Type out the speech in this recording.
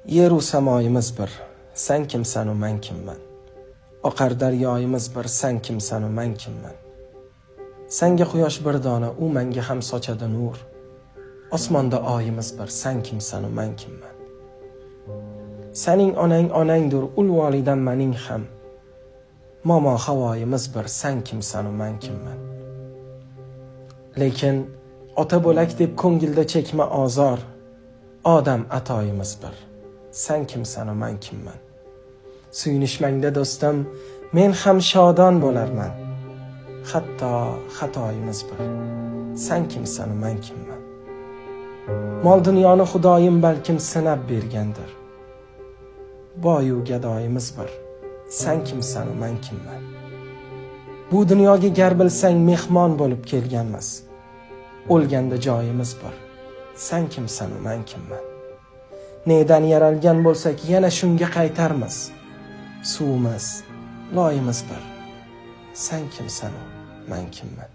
Yer u samoyimiz bir, sen kimsan u men kimman. Oqar daryoyimiz bir, sen kimsan u men kimman. Senga quyosh bir dona, u menga ham sochadi nur. Osmonda oyimiz bir, sen kimsan u men kimman. Sening onang onangdir, ul volidam mening ham. Momo havoyimiz bir, sen kimsan u men kimman. Lekin ota bo'lak deb ko'ngilda chekma ozor. Odam atoyimiz bir, sen kimsan u men kimman. Suyunishmangda do'stim, men ham shodon bo'larman. Hatto xatoyimiz bir, sen kimsan u men kimman. Mol dunyoni Xudoyim balkim sinab bergandir. Boyu gadoyimiz bir, sen kimsan u men kimman. Bu dunyoga gar bilsang mehmon bo'lib kelganmiz. O'lganda joyimiz bir, sen kimsan u men kimman. Nedan yaralgan bo'lsak yana shunga qaytarmiz. Suvimiz, loyimiz bir, sen kimsan u men kimman.